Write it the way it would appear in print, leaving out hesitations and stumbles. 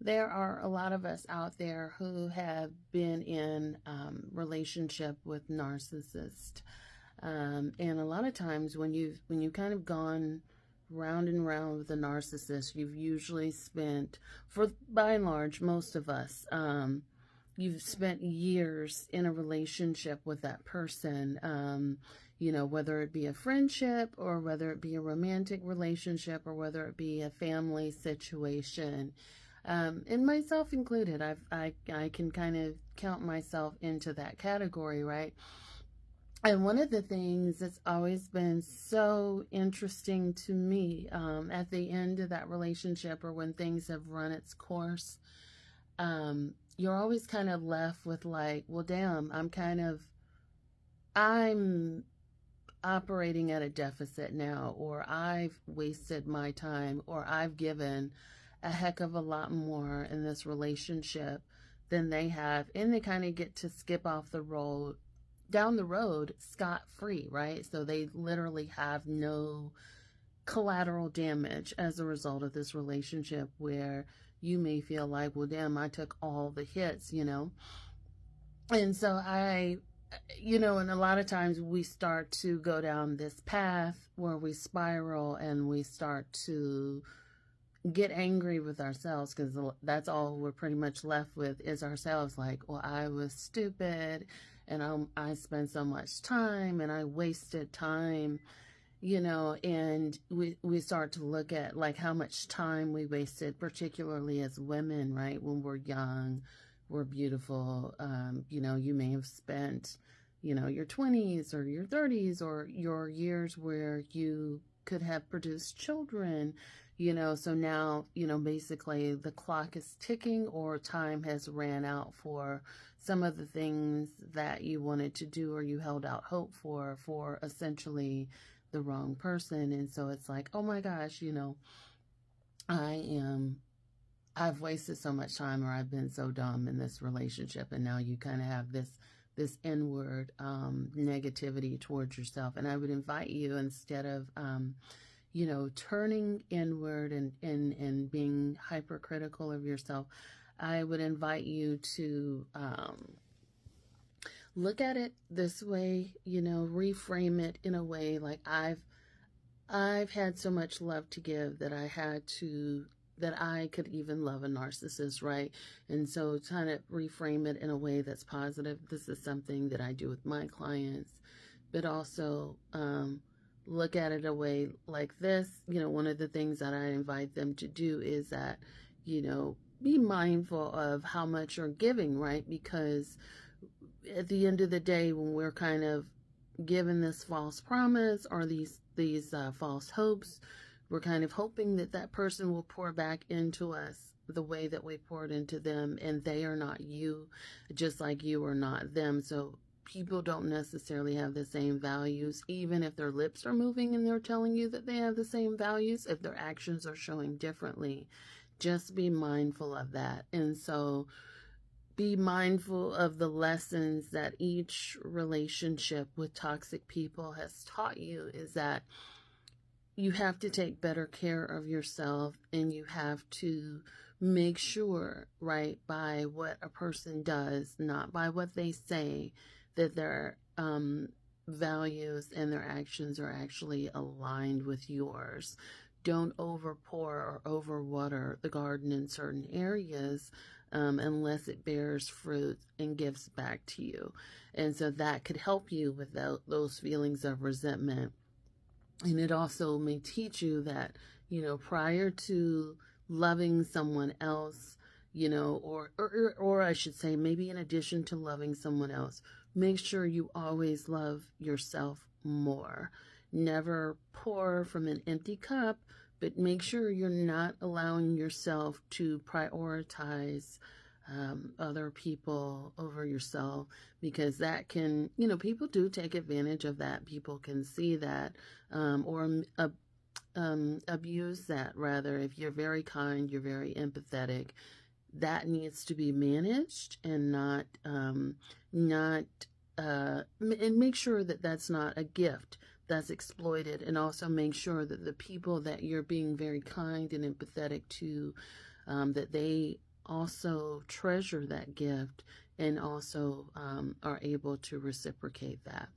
There are a lot of us out there who have been in relationship with narcissists, and a lot of times when you've kind of gone round and round with a narcissist, you've usually spent, for by and large, most of us, you've spent years in a relationship with that person. Whether it be a friendship or whether it be a romantic relationship or whether it be a family situation, and myself included. I can kind of count myself into that category, right? And one of the things that's always been so interesting to me, at the end of that relationship or when things have run its course, you're always kind of left with like, well, damn, I'm operating at a deficit now, or I've wasted my time, or I've given a heck of a lot more in this relationship than they have. And they kind of get to skip off the road down the road scot free, right? So they literally have no collateral damage as a result of this relationship, where you may feel like, well, damn, I took all the hits. And so and a lot of times we start to go down this path where we spiral and we start to get angry with ourselves, because that's all we're pretty much left with is ourselves. Like, well, I was stupid, and I spent so much time and I wasted time, and we start to look at like how much time we wasted, particularly as women, right? When we're young, we're beautiful. You may have spent, your 20s or your 30s or your years where you could have produced children, so now, basically the clock is ticking, or time has ran out for some of the things that you wanted to do or you held out hope for essentially the wrong person. And so it's like, oh my gosh, I've wasted so much time, or I've been so dumb in this relationship. And now you kind of have this inward negativity towards yourself. And I would invite you, instead of turning inward and being hypercritical of yourself, I would invite you to look at it this way, reframe it in a way like, I've had so much love to give that I could even love a narcissist, right? And so trying to reframe it in a way that's positive. This is something that I do with my clients, but also look at it a way like this. One of the things that I invite them to do is that, be mindful of how much you're giving, right? Because at the end of the day, when we're kind of given this false promise or these false hopes, we're kind of hoping that that person will pour back into us the way that we poured into them, and they are not you, just like you are not them. So people don't necessarily have the same values, even if their lips are moving and they're telling you that they have the same values. If their actions are showing differently, just be mindful of that. And so be mindful of the lessons that each relationship with toxic people has taught you, is that you have to take better care of yourself, and you have to make sure, right, by what a person does, not by what they say, that their values and their actions are actually aligned with yours. Don't overpour or overwater the garden in certain areas unless it bears fruit and gives back to you. And so that could help you with those feelings of resentment. And it also may teach you that, prior to loving someone else, or I should say, maybe in addition to loving someone else, make sure you always love yourself more. Never pour from an empty cup, but make sure you're not allowing yourself to prioritize other people over yourself, because that can, people do take advantage of that. People can see that, or abuse that, rather. If you're very kind, you're very empathetic, that needs to be managed and and make sure that that's not a gift that's exploited. And also make sure that the people that you're being very kind and empathetic to, that they also treasure that gift and also are able to reciprocate that.